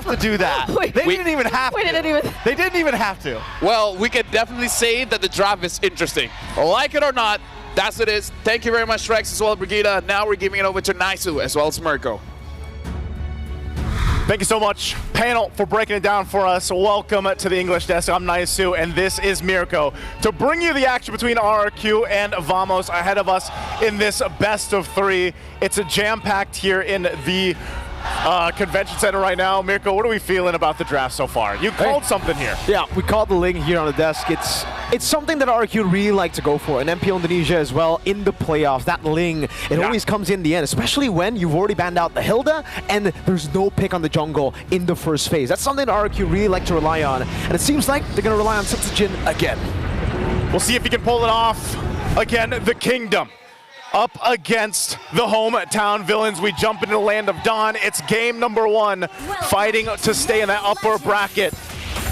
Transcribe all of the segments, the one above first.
to do that. They didn't even have to. They didn't even have to. Well, we can definitely say that the draft is interesting. Like it or not, that's what it is. Thank you very much, Rex, as well as Brigida. Now we're giving it over to Naisu as well as Mirko. Thank you so much, panel, for breaking it down for us. Welcome to the English Desk. I'm Naisu, and this is Mirko to bring you the action between RRQ and Vamos ahead of us in this best of three. It's a jam-packed here in the convention center right now. Mirko, what are we feeling about the draft so far? You called something here. Yeah, we called the Ling here on the desk. It's something that RRQ really like to go for, and MPL Indonesia as well in the playoffs. That Ling, it always comes in the end, especially when you've already banned out the Hilda and there's no pick on the jungle in the first phase. That's something that RRQ really like to rely on, and it seems like they're going to rely on Setsujin again. We'll see if he can pull it off. Again, the Kingdom up against the hometown villains. We jump into the Land of Dawn. It's game number one, fighting to stay in that upper bracket.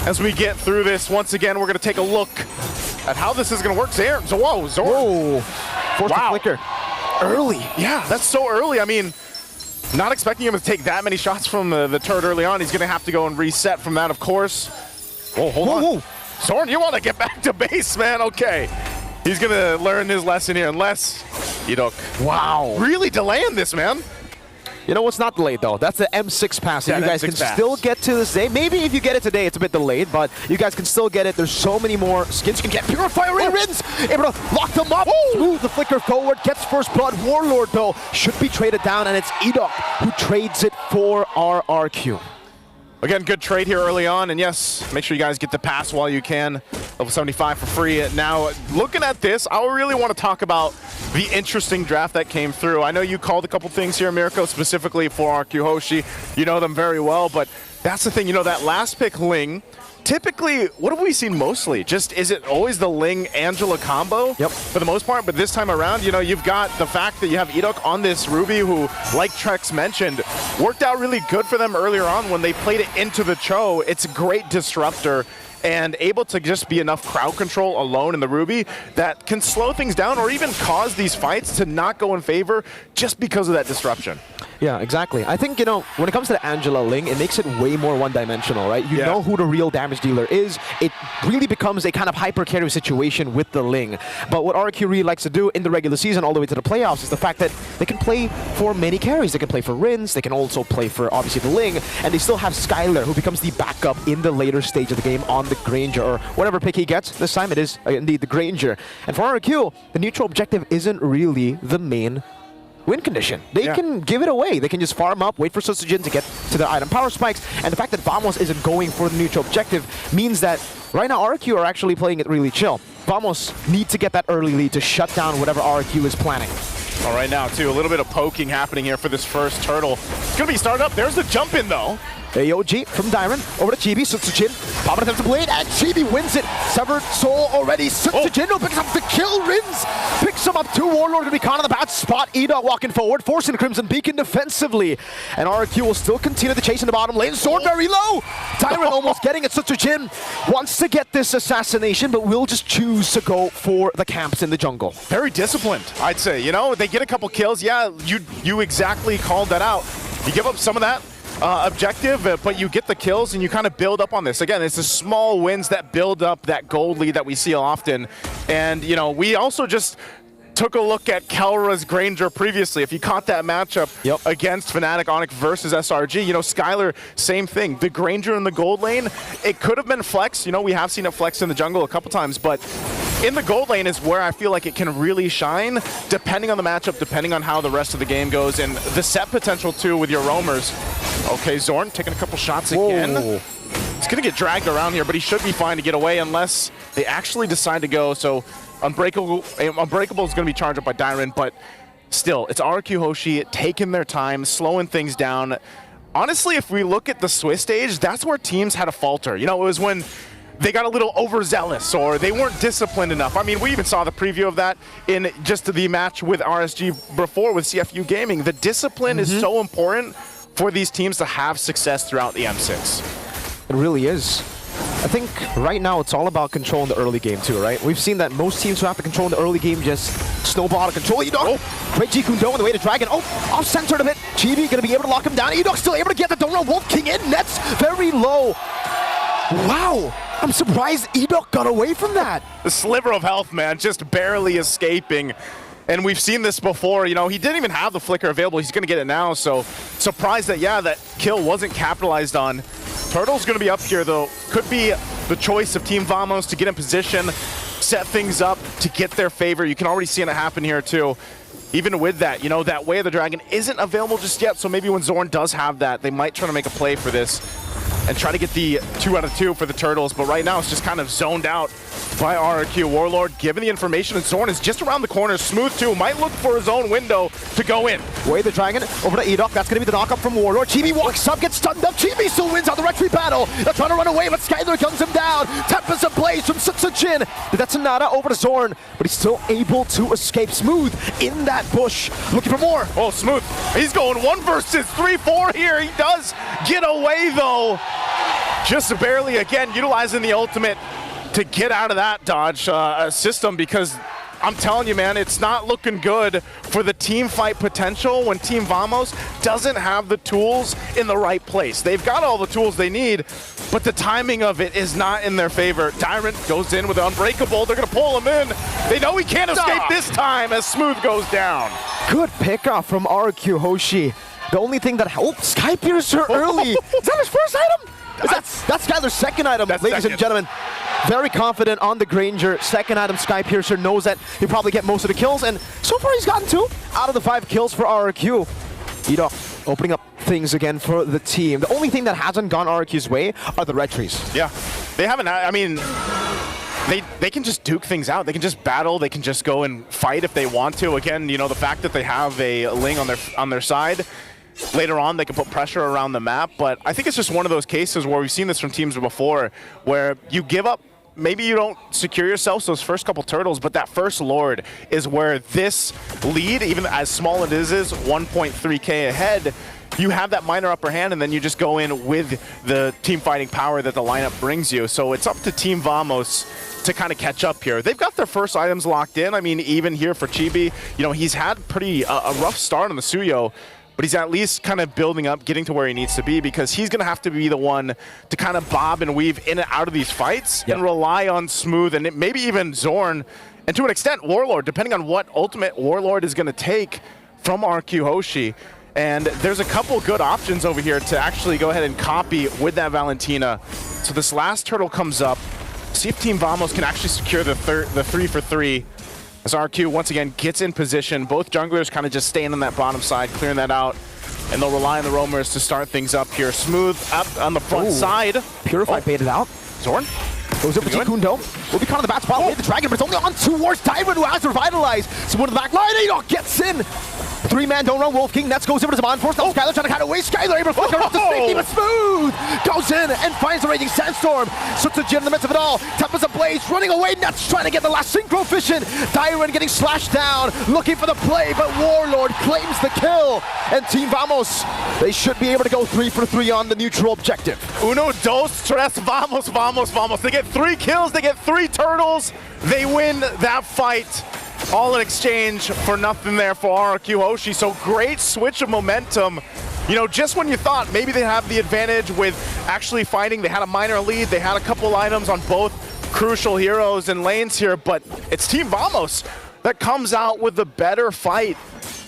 As we get through this, once again, we're going to take a look at how this is going to work. Whoa, Zorn. Forced the flicker. Early. Yeah, that's so early. I mean, not expecting him to take that many shots from the turret early on. He's going to have to go and reset from that, of course. Whoa, hold on. Zorn, you want to get back to base, man. Okay. He's going to learn his lesson here, unless Idok. Wow. Really delaying this, man. You know what's not delayed, though? That's the M6 pass. Yeah, You guys can still get to this day. Maybe if you get it today, it's a bit delayed, but you guys can still get it. There's so many more skins you can get. Purifier Rins! Able to lock them up. Move the flicker forward. Gets first blood. Warlord, though, should be traded down, and it's Idok who trades it for RRQ. Again, good trade here early on, and yes, make sure you guys get the pass while you can. Level 75 for free. Now, looking at this, I really want to talk about the interesting draft that came through. I know you called a couple things here, Mirko, specifically for RRQ Hoshi. You know them very well, but that's the thing. You know, that last pick, Ling, typically, what have we seen mostly? Just, is it always the Ling-Angela combo? Yep. For the most part, but this time around, you know, you've got the fact that you have Idok on this Ruby who, like Trex mentioned, worked out really good for them earlier on when they played it into the Cho. It's a great disruptor and able to just be enough crowd control alone in the Ruby that can slow things down or even cause these fights to not go in favor just because of that disruption. Yeah, exactly. I think, you know, when it comes to the Angela Ling, it makes it way more one-dimensional, right? You know who the real damage dealer is. It really becomes a kind of hyper-carry situation with the Ling. But what RRQ really likes to do in the regular season all the way to the playoffs is the fact that they can play for many carries. They can play for Rins, they can also play for, obviously, the Ling, and they still have Skylar, who becomes the backup in the later stage of the game on the Granger, or whatever pick he gets. This time it is, indeed, the Granger. And for RRQ, the neutral objective isn't really the main win condition. They can give it away. They can just farm up, wait for Setsujin to get to their item power spikes, and the fact that Vamos isn't going for the neutral objective means that right now RRQ are actually playing it really chill. Vamos need to get that early lead to shut down whatever RRQ is planning. All right, now, too, a little bit of poking happening here for this first turtle. It's going to be started up. There's the jump in, though. AOG from Dyron over to Chibi. Setsujin popping attempt to blade, and Chibi wins it. Severed soul already. Setsujin picks up the kill. Rins picks him up. 2 Warlord to be caught on the bad spot. Idok walking forward, forcing the Crimson Beacon defensively. And RRQ will still continue the chase in the bottom lane. Sword very low. Dyron almost getting it. Setsujin wants to get this assassination, but will just choose to go for the camps in the jungle. Very disciplined, I'd say. You know, they get a couple kills. Yeah, you exactly called that out. You give up some of that objective, but you get the kills and you kind of build up on this. Again, it's the small wins that build up that gold lead that we see often. And, you know, we also just took a look at Kelra's Granger previously. If you caught that matchup against Fnatic Onyx versus SRG, you know, Skylar, same thing. The Granger in the gold lane, it could have been flex. You know, we have seen it flex in the jungle a couple times, but in the gold lane is where I feel like it can really shine, depending on the matchup, depending on how the rest of the game goes, and the set potential, too, with your roamers. Okay, Zorn taking a couple shots again. He's going to get dragged around here, but he should be fine to get away unless they actually decide to go. So Unbreakable is going to be charged up by Dyron, but still, it's RRQ Hoshi taking their time, slowing things down. Honestly, if we look at the Swiss stage, that's where teams had a falter. You know, it was when they got a little overzealous or they weren't disciplined enough. I mean, we even saw the preview of that in just the match with RSG before with CFU Gaming. The discipline is so important for these teams to have success throughout the M6. It really is. I think right now it's all about controlling the early game too, right? We've seen that most teams who have to control in the early game just snowball out of control. You know, great G Kundo on the way to Dragon. Oh, off-centered a bit. Chibi gonna be able to lock him down. Enoch still able to get the Don't Run Wolf King in. Nets very low. Wow, I'm surprised Enoch got away from that. The sliver of health, man, just barely escaping. And we've seen this before, you know, he didn't even have the flicker available. He's gonna get it now, so surprised that, yeah, that kill wasn't capitalized on. Turtle's gonna be up here, though. Could be the choice of Team Vamos to get in position, set things up to get their favor. You can already see it happen here, too. Even with that, you know, that Way of the Dragon isn't available just yet, so maybe when Zorn does have that, they might try to make a play for this and try to get the 2 out of 2 for the Turtles, but right now it's just kind of zoned out by RRQ. Warlord given the information, and Zorn is just around the corner. Smooth, too, might look for his own window to go in. Way the Dragon over to Enoch. That's going to be the knock-up from Warlord. Chibi walks up, gets stunned up. Chibi still wins on the retreat battle. They're trying to run away, but Skylar guns him down. Tempest ablaze from Sutsujin. That's Nada over to Zorn, but he's still able to escape. Smooth in that bush, looking for more. Oh, Smooth, he's going 1 versus 3-4 here. He does get away, though. Just barely, again, utilizing the ultimate to get out of that dodge system, because I'm telling you, man, it's not looking good for the team fight potential when Team Vamos doesn't have the tools in the right place. They've got all the tools they need, but the timing of it is not in their favor. Tyrant goes in with Unbreakable. They're going to pull him in. They know he can't escape this time as Smooth goes down. Good pickoff from RQ Hoshi. The only thing that helped Sky Piercer early. Is that his first item? That's Skylar's second item, ladies and gentlemen. Very confident on the Granger. Second item, Sky Piercer knows that he'll probably get most of the kills, and so far he's gotten 2 out of the 5 kills for RRQ. Enoch opening up things again for the team. The only thing that hasn't gone RRQ's way are the red trees. Yeah, they haven't, I mean, they can just duke things out. They can just battle. They can just go and fight if they want to. Again, you know, the fact that they have a Ling on their side, later on, they can put pressure around the map, but I think it's just one of those cases where we've seen this from teams before, where you give up, maybe you don't secure yourselves those first couple turtles, but that first Lord is where this lead, even as small as it is 1.3k ahead, you have that minor upper hand, and then you just go in with the team fighting power that the lineup brings you. So it's up to Team Vamos to kind of catch up here. They've got their first items locked in. I mean, even here for Chibi, you know, he's had pretty a rough start on the Suyo, but he's at least kind of building up, getting to where he needs to be, because he's going to have to be the one to kind of bob and weave in and out of these fights and rely on Smooth and maybe even Zorn, and to an extent Warlord, depending on what ultimate Warlord is going to take from RQ Hoshi. And there's a couple good options over here to actually go ahead and copy with that Valentina. So this last turtle comes up. See if Team Vamos can actually secure the 3 for 3. As RQ once again gets in position, both junglers kind of just staying on that bottom side, clearing that out, and they'll rely on the roamers to start things up here. Smooth up on the front side. Purify baited out. Zorn goes over to Kundo. Will be caught on the bat spot with the Dragon, but it's only on towards Tyrant, who has revitalized. Smooth in the back line. Enoch gets in. 3-man Don't Run Wolf King. Nets goes over to Zaman. Force down Skylar, trying to cut away. Skylar able to flicker up to safety, but Smooth goes in and finds the Raging Sandstorm. Sutsujin in the midst of it all. Tempest ablaze, running away. Nets trying to get the last Synchro Fission. Tyrant getting slashed down, looking for the play, but Warlord claims the kill. And Team Vamos, they should be able to go 3 for 3 on the neutral objective. Uno, dos, tres, vamos, vamos, vamos. They get 3 kills, they get 3 turtles. They win that fight. All in exchange for nothing there for RQ Hoshi. So great switch of momentum. You know, just when you thought maybe they have the advantage with actually fighting, they had a minor lead, they had a couple items on both crucial heroes and lanes here, but it's Team Vamos that comes out with the better fight.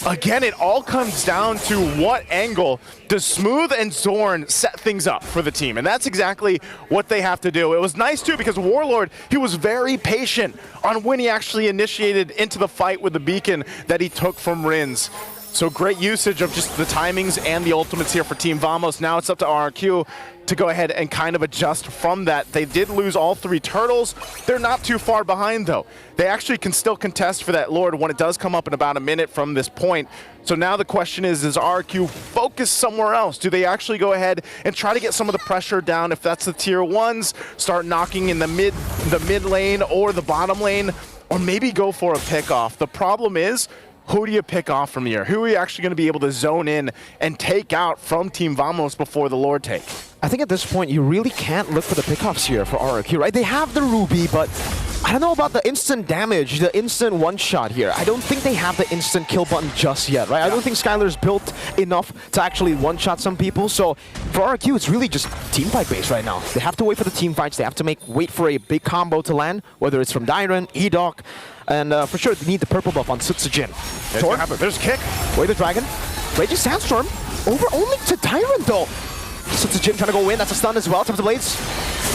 Again, it all comes down to what angle does Smooth and Zorn set things up for the team, and that's exactly what they have to do. It was nice too because Warlord, he was very patient on when he actually initiated into the fight with the beacon that he took from Rins. So great usage of just the timings and the ultimates here for Team Vamos. Now it's up to RRQ to go ahead and kind of adjust from that. They did lose all 3 turtles. They're not too far behind though. They actually can still contest for that Lord when it does come up in about a minute from this point. So now the question is, does RRQ focus somewhere else? Do they actually go ahead and try to get some of the pressure down? If that's the tier 1s, start knocking in the mid lane or the bottom lane, or maybe go for a pickoff. The problem is, who do you pick off from here? Who are you actually going to be able to zone in and take out from Team Vamos before the Lord take? I think at this point, you really can't look for the pickoffs here for RRQ, right? They have the Ruby, but I don't know about the instant damage, the instant one-shot here. I don't think they have the instant kill button just yet, right? I don't think Skylar's built enough to actually one-shot some people. So for RQ, it's really just team fight based right now. They have to wait for the team fights. They have to wait for a big combo to land, whether it's from Dairon, Edok, and for sure they need the purple buff on Sutsujin. There's a kick. Wait the dragon. Raging Sandstorm over only to Dairon though. Sutsujin trying to go in. That's a stun as well. Times the blades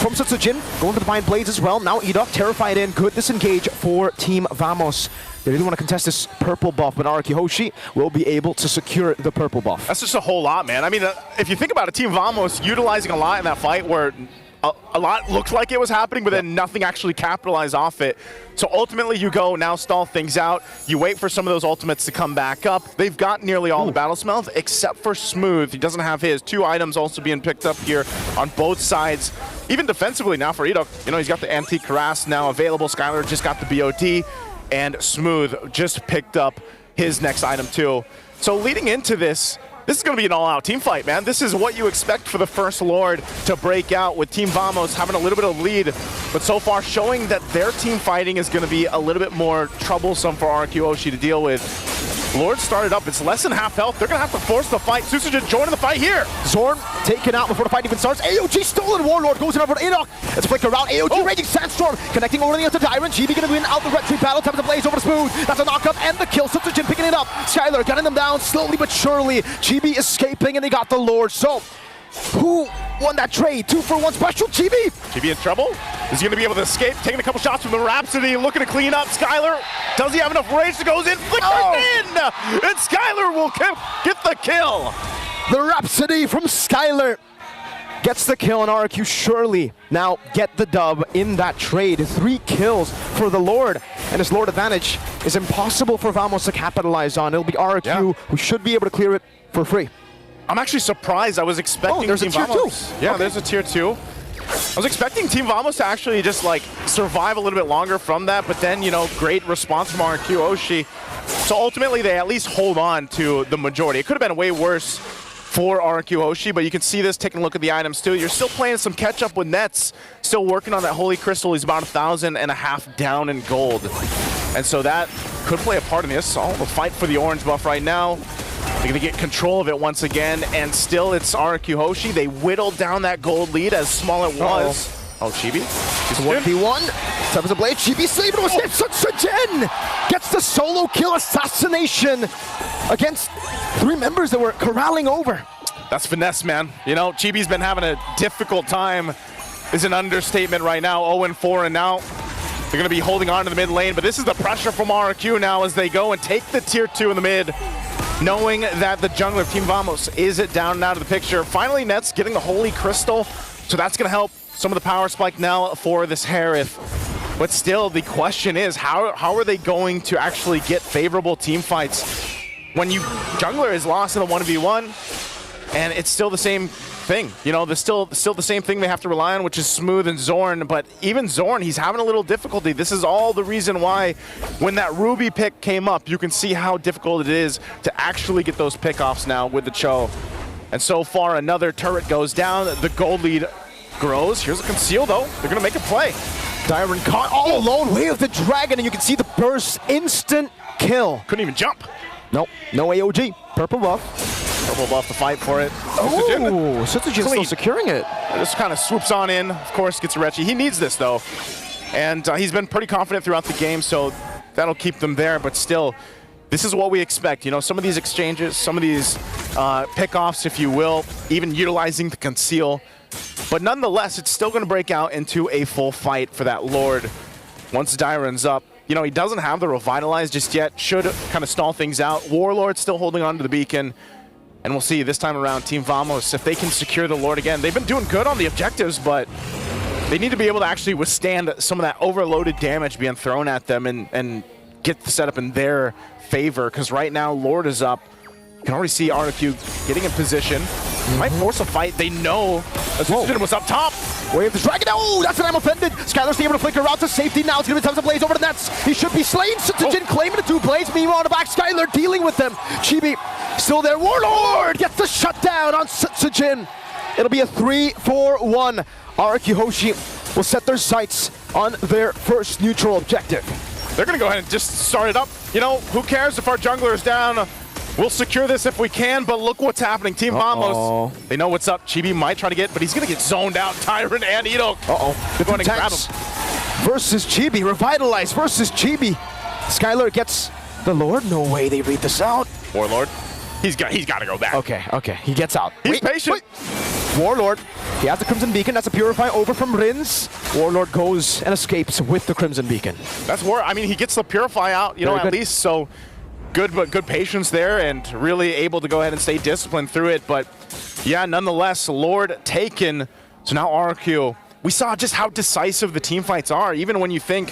from Sutsujin. Going for the Divine Blades as well. Now Edok terrified in. Good disengage for Team Vamos. They really want to contest this purple buff, but Araki Hoshi will be able to secure the purple buff. That's just a whole lot, man. I mean, if you think about it, Team Vamos utilizing a lot in that fight where a lot looked like it was happening, but then nothing actually capitalized off it. So ultimately you go, now stall things out. You wait for some of those ultimates to come back up. They've got nearly all the battle smells except for Smooth. He doesn't have his. 2 items also being picked up here on both sides. Even defensively now for Edok, you know, he's got the Antique Harass now available. Skylar just got the BOD, and Smooth just picked up his next item too. So leading into this is going to be an all-out team fight, man. This is what you expect for the First Lord to break out, with Team Vamos having a little bit of lead, but so far showing that their team fighting is going to be a little bit more troublesome for RQ Hoshi to deal with. Lord started up. It's less than half health. They're going to have to force the fight. Sutsujin joining the fight here. Zorn taken out before the fight even starts. AOG stolen. Warlord goes in over to Edok. It's a flicker around. AOG Raging Sandstorm connecting over to Dairon. GB going to win out the red tree battle. Time to blaze over to Smooth. That's a knockup and the kill. Sutsujin picking it up. Skylar getting them down slowly but surely. GB escaping, and they got the Lord. So who won that trade? 2-for-1 special. GB. GB in trouble. Is he going to be able to escape? Taking a couple shots from the Rhapsody, looking to clean up. Skylar, does he have enough rage to go in? Flickers in! And Skylar will get the kill. The Rhapsody from Skylar gets the kill, and RQ surely now get the dub in that trade. 3 kills for the Lord, and his Lord advantage is impossible for Vamos to capitalize on. It'll be RQ who should be able to clear it for free. I'm actually surprised. I was expecting there's Team a tier Vamos. 2. Yeah, Okay. there's a tier 2. I was expecting Team Vamos to actually just like survive a little bit longer from that, but then, you know, great response from RQ Hoshi. So ultimately they at least hold on to the majority. It could have been way worse for RQ Hoshi, but you can see this, taking a look at the items too. You're still playing some catch up with Nets, still working on that Holy Crystal. He's about 1,500 down in gold. And so that could play a part in this. All the fight for the orange buff right now. They're going to get control of it once again, and still it's RQ Hoshi. They whittled down that gold lead, as small it was. Oh, Chibi. It's 1v1. Times the blade. Chibi saving was hit. Sutsujin gets the solo kill assassination against 3 members that were corralling over. That's finesse, man. You know, Chibi's been having a difficult time, is an understatement right now. 0-4, and now they're going to be holding on to the mid lane, but this is the pressure from RQ now as they go and take the tier 2 in the mid, knowing that the jungler of Team Vamos is it down and out of the picture. Finally, Nets getting the Holy Crystal, so that's going to help some of the power spike now for this Harith. But still, the question is, how are they going to actually get favorable team fights when jungler is lost in a 1v1, and it's still the same thing? You know, there's still the same thing they have to rely on, which is Smooth and Zorn. But even Zorn, he's having a little difficulty. This is all the reason why when that Ruby pick came up, you can see how difficult it is to actually get those pickoffs now with the Cho. And so far, another turret goes down. The gold lead grows. Here's a conceal, though. They're going to make a play. Dairon caught all alone, way of the dragon, and you can see the burst, instant kill. Couldn't even jump. Nope, no AOG. Purple buff. Purple buff to fight for it. Oh, Sutsujin still securing it. Just kind of swoops on in. Of course, gets Rechi. He needs this, though. And he's been pretty confident throughout the game, so that'll keep them there. But still, this is what we expect. You know, some of these exchanges, some of these pickoffs, if you will, even utilizing the conceal. But nonetheless, it's still going to break out into a full fight for that Lord. Once Dairon's up, you know, he doesn't have the Revitalize just yet. Should kind of stall things out. Warlord still holding on to the beacon. And we'll see this time around, Team Vamos, if they can secure the Lord again. They've been doing good on the objectives, but they need to be able to actually withstand some of that overloaded damage being thrown at them and get the setup in their favor. Because right now, Lord is up. You can already see RQ getting in position. Might force a fight. They know Sutsujin was up top. Wave the dragon. Oh, that's an I'm offended. Skylar's able to flicker out to safety. Now it's going to be time to blaze over the Nets. He should be slain. Sutsujin claiming the 2 blades. Meanwhile, on the back, Skylar dealing with them. Chibi still there. Warlord gets the shutdown on Sutsujin. It'll be a 3-4-1. RQ Hoshi will set their sights on their first neutral objective. They're going to go ahead and just start it up. You know, who cares if our jungler is down? We'll secure this if we can, but look what's happening. Team Vamos, they know what's up. Chibi might try to get, but he's going to get zoned out. Tyron and Edok. The going to grab him. Versus Chibi, Revitalize versus Chibi. Skylar gets the Lord. No way they read this out. Warlord, he's got to go back. Okay, he gets out. He's patient. Warlord, he has the Crimson Beacon. That's a Purify over from Rins. Warlord goes and escapes with the Crimson Beacon. That's where, I mean, he gets the Purify out, you know, at least, so good, but good patience there and really able to go ahead and stay disciplined through it. But yeah, nonetheless, Lord taken. So now RQ, we saw just how decisive the team fights are. Even when you think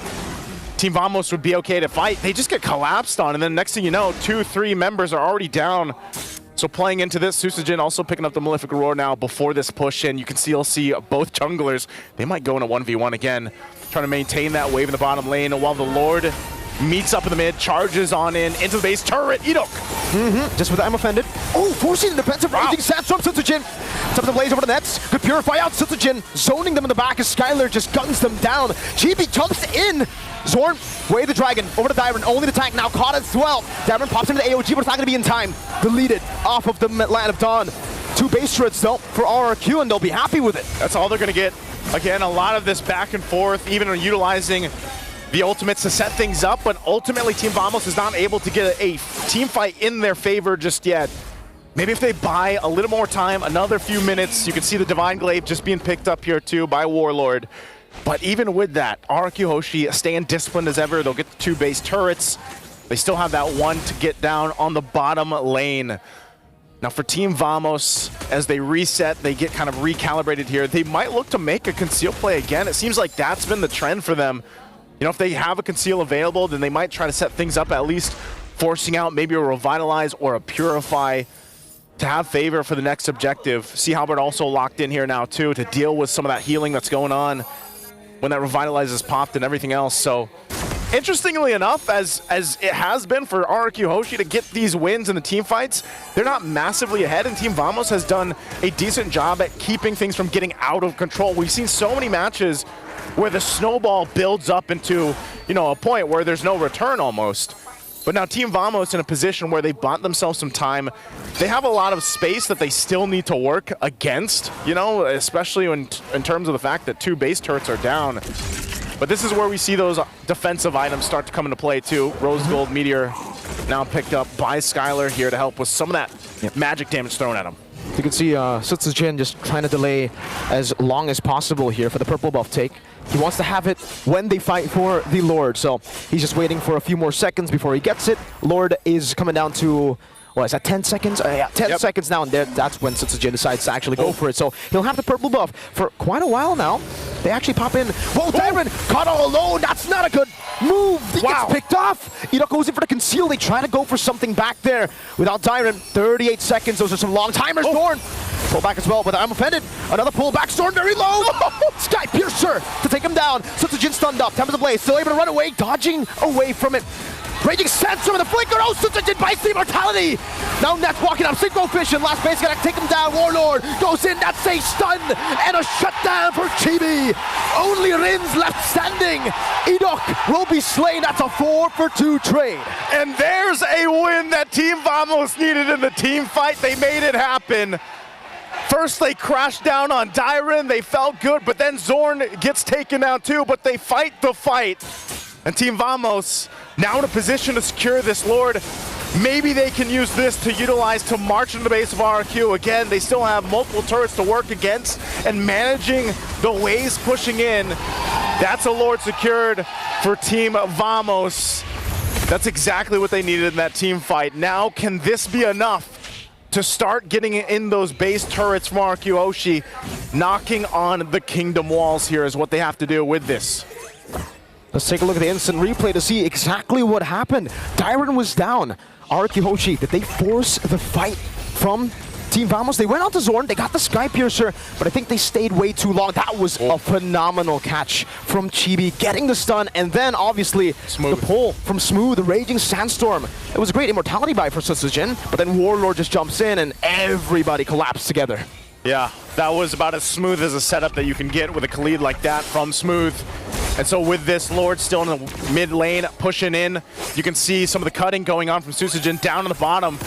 Team Vamos would be okay to fight, they just get collapsed on, and then next thing you know, 2-3 members are already down. So playing into this, Susagen also picking up the Malefic Roar now before this push in. You can still see both junglers. They might go in a 1v1 again, trying to maintain that wave in the bottom lane while the Lord meets up in the mid, charges on in, into the base turret. Edok. Just with I'm offended. Oh, forcing the defensive Raging Sandstorm. Susagen. Top of the blaze over the nets. Good Purify out. Susagen zoning them in the back as Skylar just guns them down. Chibi jumps in. Zorn, way the dragon, over to Dyron, only the tank now caught as well. Dyron pops into the AOG, but it's not going to be in time. Deleted off of the Land of Dawn. 2 base turrets though for RRQ, and they'll be happy with it. That's all they're going to get. Again, a lot of this back and forth, even utilizing the ultimates to set things up, but ultimately Team Vamos is not able to get a team fight in their favor just yet. Maybe if they buy a little more time, another few minutes, you can see the Divine Glaive just being picked up here too by Warlord. But even with that, RRQ Hoshi staying disciplined as ever. They'll get the 2 base turrets. They still have that 1 to get down on the bottom lane. Now for Team Vamos, as they reset, they get kind of recalibrated here. They might look to make a conceal play again. It seems like that's been the trend for them. You know, if they have a conceal available, then they might try to set things up, at least forcing out maybe a Revitalize or a Purify to have favor for the next objective. Sea Halberd also locked in here now too to deal with some of that healing that's going on when that Revitalize is popped and everything else. So interestingly enough, as it has been for RRQ Hoshi to get these wins in the team fights, they're not massively ahead, and Team Vamos has done a decent job at keeping things from getting out of control. We've seen so many matches where the snowball builds up into, you know, a point where there's no return almost. But now Team Vamos in a position where they bought themselves some time. They have a lot of space that they still need to work against, you know, especially in terms of the fact that 2 base turrets are down. But this is where we see those defensive items start to come into play too. Rose Gold Meteor now picked up by Skylar here to help with some of that magic damage thrown at him. You can see Susagen just trying to delay as long as possible here for the purple buff take. He wants to have it when they fight for the Lord, so he's just waiting for a few more seconds before he gets it. Lord is coming down to, what is that, 10 seconds? Yeah, 10 seconds now, and that's when Susagen decides to actually go for it. So he'll have the purple buff for quite a while now. They actually pop in. Whoa, Dyron caught all alone. That's not a good move. He gets picked off. Edok goes in for the conceal. They try to go for something back there without Dyron. 38 seconds. Those are some long timers. Zorn pull back as well, but I'm offended. Another pullback. Zorn very low. Sky Piercer to take him down. Susagen stunned up. Tempest Ablaze still able to run away, dodging away from it. Raging Sandstorm with the flicker. Oh, Susagen bites the immortality. Now Nets walking up. Synchro Vision. Last base gonna take him down. Warlord goes in. That's a stun and a shutdown for Chibi. Only Rins left standing. Edok will be slain. That's a 4-for-2 trade. And there's a win that Team Vamos needed in the team fight. They made it happen. First, they crashed down on Dyron. They felt good, but then Zorn gets taken down too, but they fight the fight. And Team Vamos now in a position to secure this Lord. Maybe they can use this to utilize to march into the base of RRQ. Again, they still have multiple turrets to work against, and managing the waves pushing in. That's a Lord secured for Team Vamos. That's exactly what they needed in that team fight. Now, can this be enough to start getting in those base turrets from RRQ Hoshi? Knocking on the Kingdom walls here is what they have to do with this. Let's take a look at the instant replay to see exactly what happened. Dyron was down. RRQ Hoshi, did they force the fight from Team Vamos? They went out to Zorn, they got the Sky Piercer, but I think they stayed way too long. That was a phenomenal catch from Chibi, getting the stun, and then obviously the pull from Smooth, the Raging Sandstorm. It was a great immortality buy for Susagen, but then Warlord just jumps in and everybody collapsed together. Yeah, that was about as smooth as a setup that you can get with a Khalid like that from Smooth. And so with this, Lord still in the mid lane, pushing in. You can see some of the cutting going on from Susujin down to the bottom.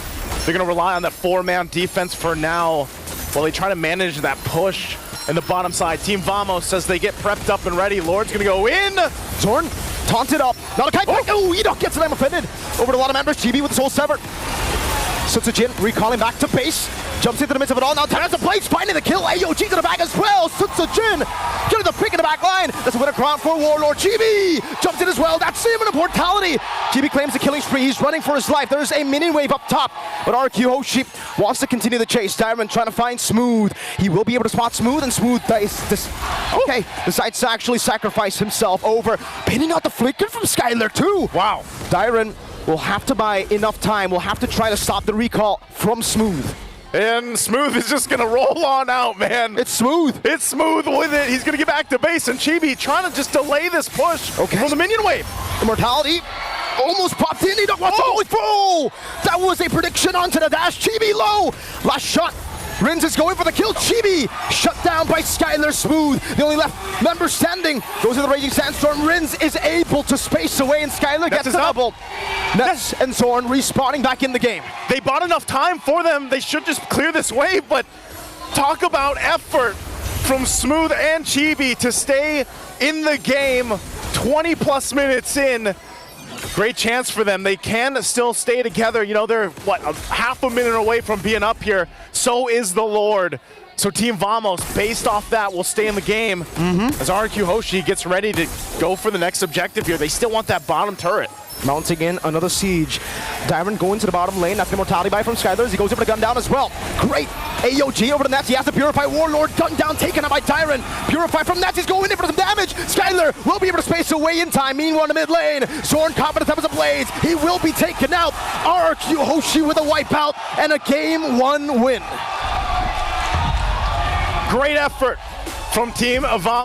They're going to rely on that 4-man defense for now while they try to manage that push in the bottom side. Team Vamos, as they get prepped up and ready, Lord's going to go in. Zorn taunted up. Not a kite. Oh, Enoch gets them offended. Over to a lot of members. GB with his soul severed. Sutsujin recalling back to base. Jumps into the midst of it all. Now Terrence the Blades finding the kill. AOG to the back as well. Sutsujin getting the pick in the back line. That's a winner crown for Warlord. GB jumps in as well. That's him in immortality. GB claims the killing spree. He's running for his life. There's a minion wave up top. But RQ Hoshi wants to continue the chase. Tyron trying to find Smooth. He will be able to spot Smooth, and Smooth decides to actually sacrifice himself over pinning out the flicker from Skylar too. Wow. Dyron will have to buy enough time. Will have to try to stop the recall from Smooth. And Smooth is just going to roll on out, man. It's Smooth. It's Smooth with it. He's going to get back to base, and Chibi trying to just delay this push from the minion wave. Immortality almost popped in. He don't want to go. That was a prediction onto the dash. Chibi low. Last shot. Rins is going for the kill. Chibi shut down by Skylar. Smooth, the only left member standing, goes to the Raging Sandstorm. Rins is able to space away, and Skylar gets the double. Nets and Zorn respawning back in the game. They bought enough time for them. They should just clear this wave, but talk about effort from Smooth and Chibi to stay in the game 20 plus minutes in. Great chance for them. They can still stay together. You know, they're, what, half a minute away from being up here. So is the Lord. So Team Vamos, based off that, will stay in the game as RQ Hoshi gets ready to go for the next objective here. They still want that bottom turret. Mounting in another siege. Dyron going to the bottom lane. That's the immortality buy from Skylar as he goes over the gun down as well. Great. AOG over the Nets. He has to Purify. Warlord gun down taken out by Dyron. Purify from Nets. He's going in for some damage. Skylar will be able to space away in time. Meanwhile, in the mid lane, Zorn confident as a Blades. He will be taken out. RQ Hoshi with a wipeout and a game 1 win. Great effort from Team Avant.